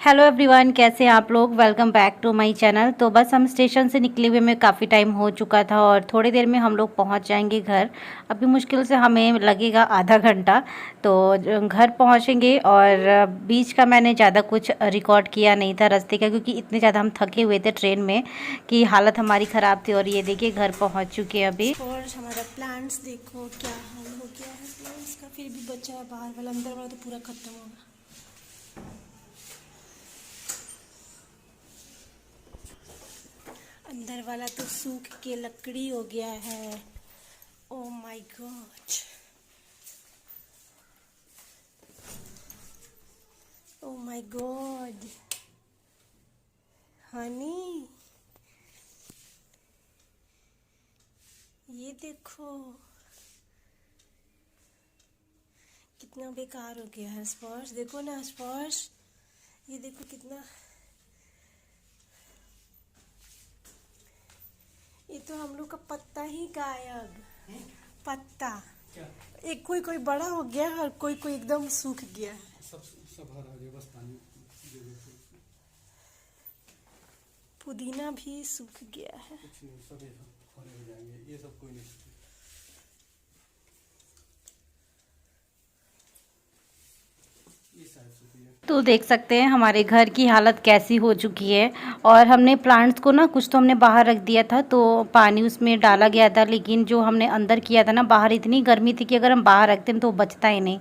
Hello everyone, कैसे हैं आप लोग। Welcome back to my channel. तो बस हम स्टेशन से निकले हुए में काफ़ी टाइम हो चुका था और थोड़ी देर में हम लोग पहुंच जाएंगे घर। अभी मुश्किल से हमें लगेगा आधा घंटा। तो घर पहुंचेंगे। और बीच का मैंने ज़्यादा कुछ रिकॉर्ड किया नहीं था रास्ते का, क्योंकि इतने ज़्यादा हम थके हुए थे ट्रेन में कि हालत हमारी ख़राब थी। और ये देखिए घर पहुँच चुके हैं अभी। और हमारा प्लांट्स देखो क्या हाल हो गया है प्लांट्स का। फिर भी बचा है बाहर वाला, अंदर वाला तो पूरा खत्म होगा। अंदर वाला तो सूख के लकड़ी हो गया है। Oh my God, oh my God Honey, ये देखो कितना बेकार हो गया है। स्पर्श देखो ना, स्पर्श ये देखो कितना। ये तो हम लोग का पत्ता ही गायब। पत्ता क्या एक कोई कोई बड़ा हो गया और कोई कोई एकदम सूख गया है। सब सब हरा गया, बस पानी दे दो तो पुदीना भी सूख गया है। कुछ नहीं, सब ये सब हरे हो जाएंगे। ये सब कोई नहीं सूखे। ये शायद सूखी है। तो देख सकते हैं हमारे घर की हालत कैसी हो चुकी है। और हमने प्लांट्स को ना, कुछ तो हमने बाहर रख दिया था तो पानी उसमें डाला गया था, लेकिन जो हमने अंदर किया था ना, बाहर इतनी गर्मी थी कि अगर हम बाहर रखते हैं तो वो बचता ही नहीं।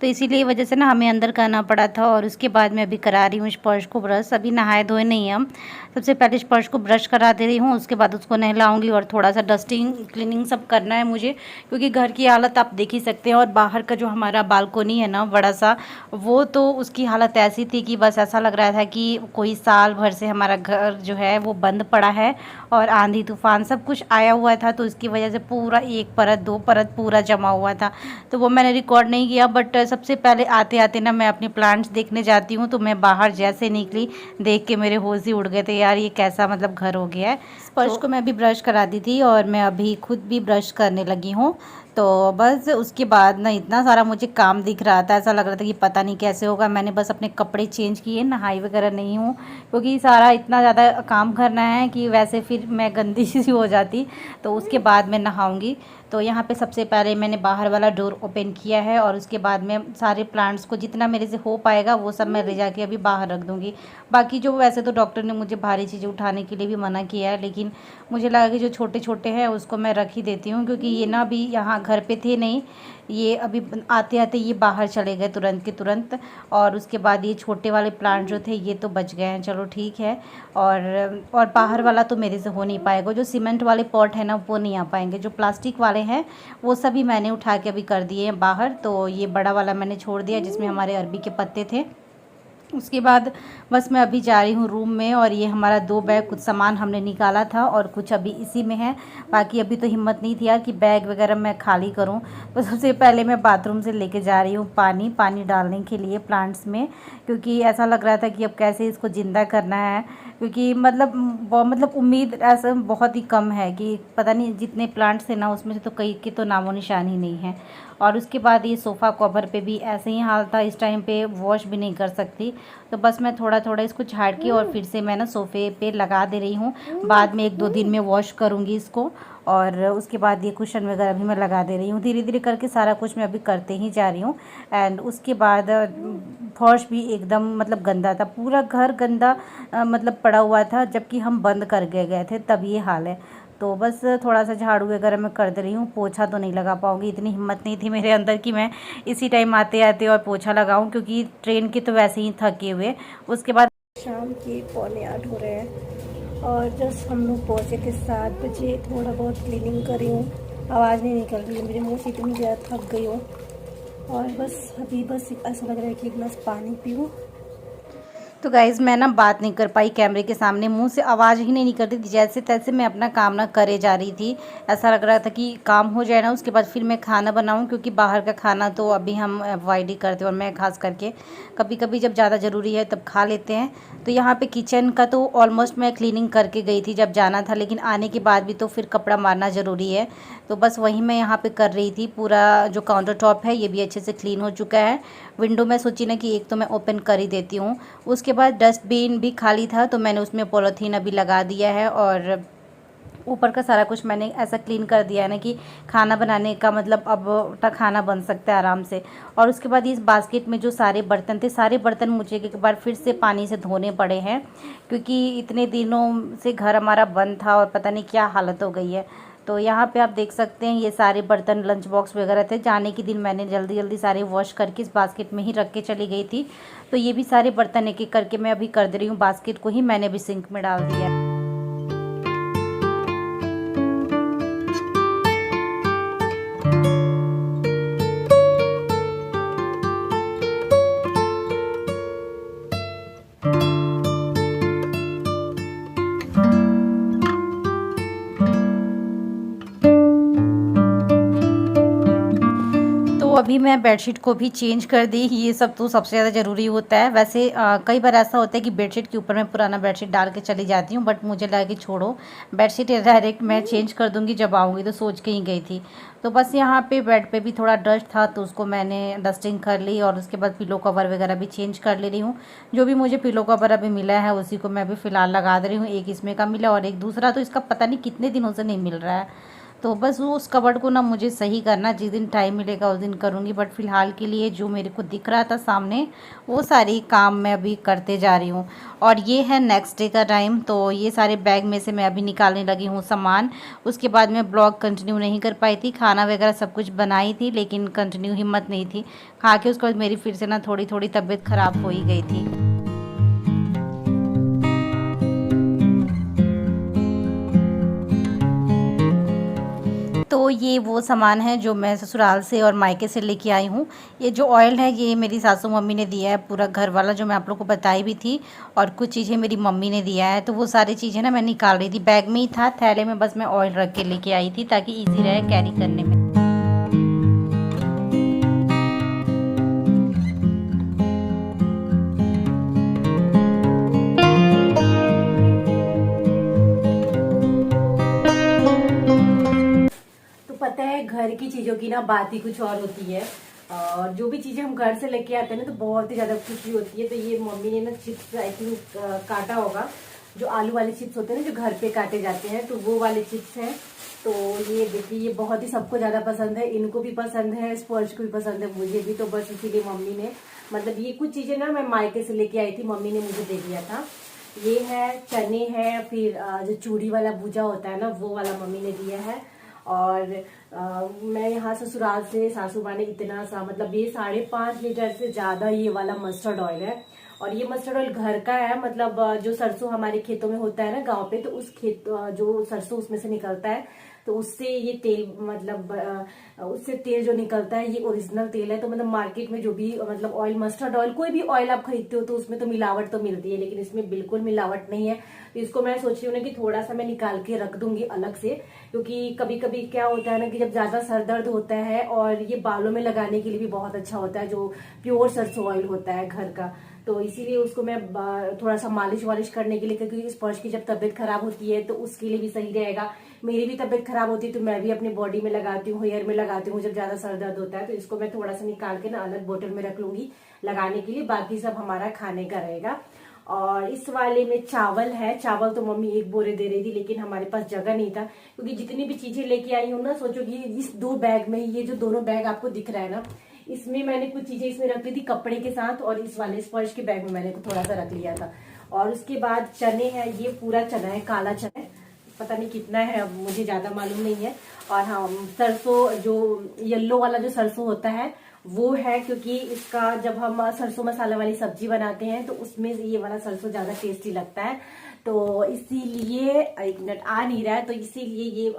तो इसीलिए वजह से ना हमें अंदर करना पड़ा था। और उसके बाद मैं अभी करा रही हूँ स्पर्श को ब्रश। अभी नहाए धोए नहीं हम, सबसे पहले स्पर्श को ब्रश करा दे रही हूँ, उसके बाद उसको नहलाऊंगी। और थोड़ा सा डस्टिंग क्लीनिंग सब करना है मुझे, क्योंकि घर की हालत आप देख ही सकते हैं। और बाहर का जो हमारा बालकोनी है ना बड़ा सा, वो तो उसकी हालत ऐसी थी कि बस ऐसा लग रहा था कि कोई साल भर से हमारा घर जो है वो बंद पड़ा है। और आंधी तूफान सब कुछ आया हुआ था, तो इसकी वजह से पूरा एक परत दो परत पूरा जमा हुआ था। तो वो मैंने रिकॉर्ड नहीं किया। बट सबसे पहले आते आते ना मैं अपने प्लांट्स देखने जाती हूँ, तो मैं बाहर जैसे निकली देख के मेरे होश ही उड़ गए थे। यार ये कैसा मतलब घर हो गया है। स्पर्श को मैं भी ब्रश करा दी थी और मैं अभी खुद भी ब्रश करने लगी हूँ। तो बस उसके बाद ना इतना सारा मुझे काम दिख रहा था, ऐसा लग रहा था कि पता नहीं कैसे होगा। मैंने बस अपने कपड़े चेंज किए, नहाई वगैरह नहीं हूँ, क्योंकि सारा इतना ज़्यादा काम करना है कि वैसे फिर मैं गंदी सी हो जाती। तो उसके बाद मैं नहाऊंगी। तो यहाँ पे सबसे पहले मैंने बाहर वाला डोर ओपन किया है और उसके बाद में सारे प्लांट्स को जितना मेरे से हो पाएगा वो सब मैं ले जाके अभी बाहर रख दूँगी। बाकी जो, वैसे तो डॉक्टर ने मुझे भारी चीज़ें उठाने के लिए भी मना किया है, लेकिन मुझे लगा कि जो छोटे छोटे हैं उसको मैं रख ही देती हूँ, क्योंकि ये ना भी यहाँ घर पे थे नहीं, ये अभी आते आते ये बाहर चले गए तुरंत के तुरंत। और उसके बाद ये छोटे वाले प्लांट जो थे ये तो बच गए हैं, चलो ठीक है। और बाहर वाला तो मेरे से हो नहीं पाएगा, जो सीमेंट वाले पॉट है ना वो नहीं आ पाएंगे। जो प्लास्टिक वाले हैं वो सभी मैंने उठा के अभी कर दिए हैं बाहर। तो ये बड़ा वाला मैंने छोड़ दिया जिसमें हमारे अरबी के पत्ते थे। उसके बाद बस मैं अभी जा रही हूँ रूम में। और ये हमारा 2 बैग, कुछ सामान हमने निकाला था और कुछ अभी इसी में है। बाकी अभी तो हिम्मत नहीं थी यार कि बैग वगैरह मैं खाली करूँ। तो सबसे पहले मैं बाथरूम से लेके जा रही हूँ पानी डालने के लिए प्लांट्स में, क्योंकि ऐसा लग रहा था कि अब कैसे इसको ज़िंदा करना है। क्योंकि मतलब उम्मीद ऐसा बहुत ही कम है कि पता नहीं, जितने प्लांट्स थे ना उसमें से तो कई के तो नामो निशान ही नहीं है। और उसके बाद ये सोफ़ा कवर पे भी ऐसे ही हाल था, इस टाइम पे वॉश भी नहीं कर सकती। तो बस मैं थोड़ा थोड़ा इसको झाड़ के और फिर से मैं ना सोफ़े पे लगा दे रही हूँ। बाद में 1-2 दिन में वॉश करूँगी इसको। और उसके बाद ये कुशन वगैरह भी मैं लगा दे रही हूँ। धीरे धीरे करके सारा कुछ मैं अभी करते ही जा रही हूँ। एंड उसके बाद फर्श भी एकदम मतलब गंदा था, पूरा घर गंदा मतलब पड़ा हुआ था, जबकि हम बंद कर गए थे, तब ये हाल है। तो बस थोड़ा सा झाड़ू वगैरह मैं कर दे रही हूँ। पोछा तो नहीं लगा पाऊँगी, इतनी हिम्मत नहीं थी मेरे अंदर कि मैं इसी टाइम आते आते और पोछा लगाऊँ, क्योंकि ट्रेन के तो वैसे ही थके हुए। उसके बाद शाम के 7:45 हो रहे हैं और जस्ट हम लोग पहुँचे थे 7 बजे। थोड़ा बहुत क्लीनिंग करी हूँ, आवाज़ नहीं निकल रही है, मेरे मुँह से इतनी ज़्यादा थक गई हूँ। और बस अभी बस ऐसा लग रहा है कि एक गिलास पानी पीऊँ। तो गाइज़ मैं ना बात नहीं कर पाई कैमरे के सामने, मुंह से आवाज़ ही नहीं निकल रही थी, जैसे तैसे मैं अपना काम ना करे जा रही थी। ऐसा लग रहा था कि काम हो जाए ना, उसके बाद फिर मैं खाना बनाऊं, क्योंकि बाहर का खाना तो अभी हम अवॉइड ही करते हैं। और मैं खास करके कभी कभी जब ज़्यादा ज़रूरी है तब खा लेते हैं। तो यहाँ पे किचन का तो ऑलमोस्ट मैं क्लीनिंग करके गई थी जब जाना था, लेकिन आने के बाद भी तो फिर कपड़ा मारना ज़रूरी है। तो बस वही मैं यहाँ पे कर रही थी। पूरा जो काउंटर टॉप है ये भी अच्छे से क्लीन हो चुका है। विंडो में सोची ना कि एक तो मैं ओपन कर ही देती हूँ। उसके उसके बाद डस्टबिन भी खाली था तो मैंने उसमें पॉलीथीन अभी लगा दिया है और ऊपर का सारा कुछ मैंने ऐसा क्लीन कर दिया है ना कि खाना बनाने का मतलब अब खाना बन सकता है आराम से। और उसके बाद इस बास्केट में जो सारे बर्तन थे, सारे बर्तन मुझे एक बार फिर से पानी से धोने पड़े हैं क्योंकि इतने दिनों से घर हमारा बंद था और पता नहीं क्या हालत हो गई है। तो यहाँ पे आप देख सकते हैं ये सारे बर्तन लंच बॉक्स वगैरह थे, जाने के दिन मैंने जल्दी जल्दी सारे वॉश करके इस बास्केट में ही रख के चली गई थी। तो ये भी सारे बर्तन एक एक करके मैं अभी कर दे रही हूँ, बास्केट को ही मैंने भी सिंक में डाल दिया है। तो अभी मैं बेडशीट को भी चेंज कर दी, ये सब तो सबसे ज़्यादा ज़रूरी होता है। वैसे कई बार ऐसा होता है कि बेडशीट के ऊपर मैं पुराना बेडशीट डाल के चली जाती हूँ, बट मुझे लगा कि छोड़ो, बेडशीट डायरेक्ट मैं चेंज कर दूँगी जब आऊँगी, तो सोच के ही गई थी। तो बस यहाँ पे बेड पे भी थोड़ा डस्ट था तो उसको मैंने डस्टिंग कर ली और उसके बाद पिलो कवर वगैरह भी चेंज कर ले रही हूँ। जो भी मुझे पिलो कवर अभी मिला है उसी को मैं अभी फ़िलहाल लगा दे रही हूँ। एक इसमें का मिला और एक दूसरा तो इसका पता नहीं कितने दिनों से नहीं मिल रहा है। तो बस वो उस कबर्ड को ना मुझे सही करना, जिस दिन टाइम मिलेगा उस दिन करूँगी, बट फ़िलहाल के लिए जो मेरे को दिख रहा था सामने वो सारी काम मैं अभी करते जा रही हूँ। और ये है नेक्स्ट डे का टाइम, तो ये सारे बैग में से मैं अभी निकालने लगी हूँ सामान। उसके बाद मैं ब्लॉग कंटिन्यू नहीं कर पाई थी, खाना वगैरह सब कुछ बनाई थी लेकिन कंटिन्यू हिम्मत नहीं थी। खा के उसके बाद मेरी फिर से ना थोड़ी थोड़ी तबीयत ख़राब हो ही गई थी। तो ये वो सामान है जो मैं ससुराल से और मायके से लेके आई हूँ। ये जो ऑयल है ये मेरी सासू मम्मी ने दिया है, पूरा घर वाला जो मैं आप लोग को बताई भी थी, और कुछ चीज़ें मेरी मम्मी ने दिया है। तो वो सारी चीज़ें ना मैं निकाल रही थी, बैग में ही था, थैले में बस मैं ऑयल रख के लेके आई थी ताकि ईजी रहे कैरी करने में। पता है घर की चीजों की ना बात ही कुछ और होती है। और जो भी चीजें हम घर से लेके आते हैं ना तो बहुत ही ज्यादा खुशी होती है। तो ये मम्मी ने ना चिप्स आई थिंक काटा होगा, जो आलू वाले चिप्स होते हैं ना जो घर पे काटे जाते हैं, तो वो वाले चिप्स हैं। तो ये देखिए ये बहुत ही सबको ज्यादा पसंद है, इनको भी पसंद है, स्पर्श को भी पसंद है, मुझे भी। तो बस इसीलिए मम्मी ने मतलब ये कुछ चीजें ना मैं मायके से लेके आई थी, मम्मी ने मुझे दे दिया था। ये है चने है, फिर जो चूड़ी वाला भूजा होता है ना वो वाला मम्मी ने दिया है। और मैं यहाँ ससुराल से सासू माँ ने इतना सा मतलब ये 5.5 लीटर से ज्यादा ये वाला मस्टर्ड ऑयल है। और ये मस्टर्ड ऑयल घर का है, मतलब जो सरसों हमारे खेतों में होता है ना गांव पे, तो उस खेत जो सरसों उसमें से निकलता है तो उससे ये तेल मतलब उससे तेल जो निकलता है ये ओरिजिनल तेल है। तो मतलब मार्केट में जो भी मतलब ऑयल, मस्टर्ड ऑयल, कोई भी ऑयल आप खरीदते हो तो उसमें तो मिलावट तो मिलती है, लेकिन इसमें बिल्कुल मिलावट नहीं है। तो इसको मैं सोच रही हूँ ना कि थोड़ा सा मैं निकाल के रख दूंगी अलग से, क्योंकि कभी कभी क्या होता है ना कि जब ज्यादा सर दर्द होता है और ये बालों में लगाने के लिए भी बहुत अच्छा होता है, जो प्योर सरसों ऑयल होता है घर का। तो इसीलिए उसको मैं थोड़ा सा मालिश वालिश करने के लिए, क्योंकि स्पर्श की जब तबीयत खराब होती है तो उसके लिए भी सही रहेगा। मेरी भी तबीयत खराब होती है तो मैं भी अपनी बॉडी में लगाती हूँ, हेयर में लगाती हूँ जब ज्यादा सर दर्द होता है। तो इसको मैं थोड़ा सा निकाल के ना अलग बोतल में रख लूंगी लगाने के लिए, बाकी सब हमारा खाने का रहेगा। और इस वाले में चावल है, चावल तो मम्मी 1 बोरे दे रही थी लेकिन हमारे पास जगह नहीं था, क्योंकि जितनी भी चीजें लेके आई हूँ ना, सोचो कि इस 2 बैग में, ये जो दोनों बैग आपको दिख रहा है ना, इसमें मैंने कुछ चीजें इसमें रख ली थी कपड़े के साथ, और इस वाले स्पर्श के बैग में मैंने थोड़ा सा रख लिया था। और उसके बाद चने हैं, ये पूरा चना है, काला चना है, पता नहीं कितना है अब मुझे ज्यादा मालूम नहीं है। और हाँ सरसों, जो येलो वाला जो सरसों होता है वो है, क्योंकि इसका जब हम सरसों मसाला वाली सब्जी बनाते हैं तो उसमें ये वाला सरसों ज्यादा टेस्टी लगता है। तो इसीलिए, एक मिनट आ नहीं रहा है, तो इसीलिए ये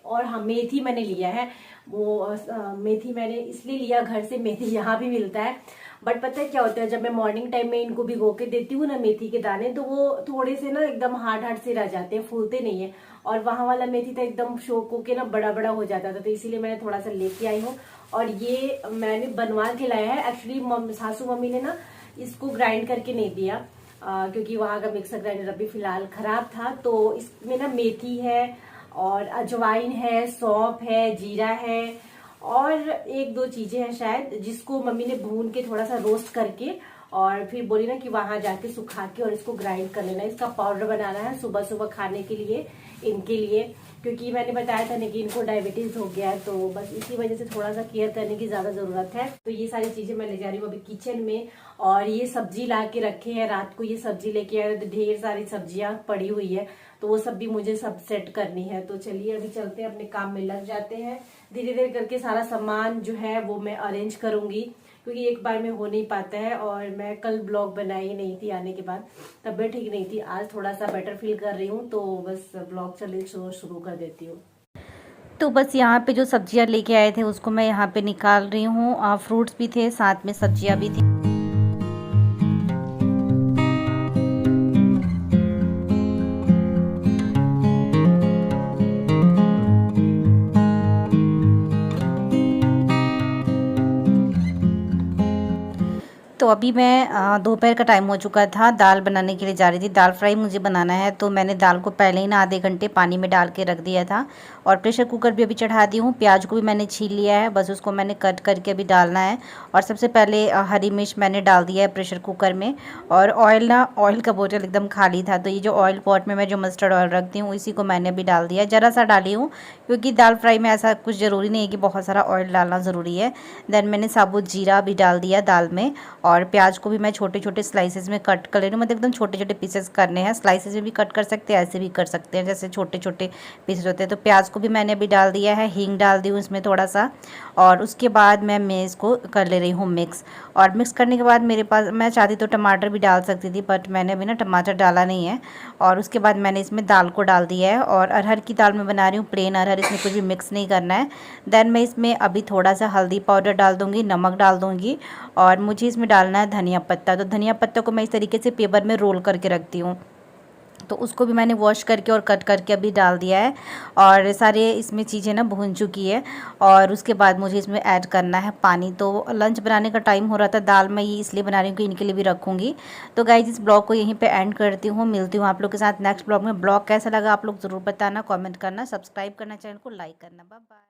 और हाँ मेथी मैंने लिया है, वो मेथी मैंने इसलिए लिया, घर से मेथी यहाँ भी मिलता है। बट पता है क्या होता है, जब मैं मॉर्निंग टाइम में इनको भिगो के देती हूँ ना मेथी के दाने, तो वो थोड़े से ना एकदम हार्ड हार्ड से रह जाते हैं, फूलते नहीं है। और वहां वाला मेथी तो एकदम शोक होके ना बड़ा बड़ा हो जाता था, तो इसीलिए मैंने थोड़ा सा लेके आई हूँ। और ये मैंने बनवा के लाया है एक्चुअली, सासू मम्मी ने ना इसको ग्राइंड करके नहीं दिया, क्योंकि वहां का मिक्सर ग्राइंडर अभी फिलहाल खराब था। तो इसमें ना मेथी है और अजवाइन है, सौंफ है, जीरा है, और 1-2 चीजें हैं शायद, जिसको मम्मी ने भून के थोड़ा सा रोस्ट करके और फिर बोली ना कि वहां जाके सुखा के और इसको ग्राइंड कर लेना, इसका पाउडर बनाना है सुबह सुबह खाने के लिए इनके लिए, क्योंकि मैंने बताया था ना कि इनको डायबिटीज हो गया है, तो बस इसी वजह से थोड़ा सा केयर करने की ज्यादा जरूरत है। तो ये सारी चीजें मैं ले जा रही हूँ अभी किचन में। और ये सब्जी ला के रखे हैं, रात को ये सब्जी लेके आए, तो ढेर सारी सब्जियां पड़ी हुई है, तो वो सब भी मुझे सब सेट करनी है। तो चलिए अभी चलते हैं, अपने काम में लग जाते हैं। धीरे धीरे करके सारा सामान जो है वो मैं अरेंज करूंगी, क्योंकि एक बार में हो नहीं पाता है। और मैं कल ब्लॉग बनाई नहीं थी आने के बाद, तबीयत ठीक नहीं थी, आज थोड़ा सा बेटर फील कर रही हूँ, तो बस ब्लॉग चलिए शुरू कर देती हूँ। तो बस यहाँ पे जो सब्जियाँ लेके आए थे उसको मैं यहाँ पे निकाल रही हूँ, फ्रूट्स भी थे साथ में सब्जियाँ भी थी। तो अभी मैं दोपहर का टाइम हो चुका था, दाल बनाने के लिए जा रही थी। दाल फ्राई मुझे बनाना है, तो मैंने दाल को पहले ही ना आधे घंटे पानी में डाल के रख दिया था। और प्रेशर कुकर भी अभी चढ़ा दी हूँ। प्याज को भी मैंने छील लिया है, बस उसको मैंने कट करके अभी डालना है। और सबसे पहले हरी मिर्च मैंने डाल दिया है प्रेशर कुकर में। और ऑयल का बोतल एकदम खाली था, तो ये जो ऑयल पॉट में मैं जो मस्टर्ड ऑयल रखती हूँ इसी को मैंने अभी डाल दिया है। ज़रा सा डाली हूँ, क्योंकि दाल फ्राई में ऐसा कुछ ज़रूरी नहीं है कि बहुत सारा ऑयल डालना ज़रूरी है। देन मैंने साबुत जीरा भी डाल दिया दाल में। और प्याज को भी मैं छोटे छोटे स्लाइसेस में कट कर ले रही हूँ, मतलब एकदम छोटे छोटे पीसेस करने हैं। स्लाइसेस में भी कट कर सकते हैं, ऐसे भी कर सकते हैं, जैसे छोटे छोटे पीसेस होते हैं। तो प्याज को भी मैंने अभी डाल दिया है, हींग डाल दी हूँ इसमें थोड़ा सा। और उसके बाद मैं इसको कर ले रही हूँ मिक्स। और मिक्स करने के बाद मेरे पास, मैं चाहती तो टमाटर भी डाल सकती थी, बट मैंने अभी ना टमाटर डाला नहीं है। और उसके बाद मैंने इसमें दाल को डाल दिया है। और अरहर की दाल मैं बना रही हूँ, प्लेन अरहर, इसमें कुछ भी मिक्स नहीं करना है। देन मैं इसमें अभी थोड़ा सा हल्दी पाउडर डाल दूँगी, नमक डाल दूँगी। और मुझे इसमें डालना है धनिया पत्ता। तो धनिया पत्ता को मैं इस तरीके से पेपर में रोल करके रखती हूँ, तो उसको भी मैंने वॉश करके और कट करके अभी डाल दिया है। और सारे इसमें चीज़ें ना भून चुकी है। और उसके बाद मुझे इसमें ऐड करना है पानी। तो लंच बनाने का टाइम हो रहा था, दाल मैं ये इसलिए बना रही हूँ कि इनके लिए भी रखूँगी। तो गाइज इस ब्लॉग को यहीं पे एंड करती हूँ, मिलती हूँ आप लोग के साथ नेक्स्ट ब्लॉग में। ब्लॉग कैसा लगा आप लोग ज़रूर बताना, कमेंट करना, सब्सक्राइब करना, चैनल को लाइक करना। Bye bye.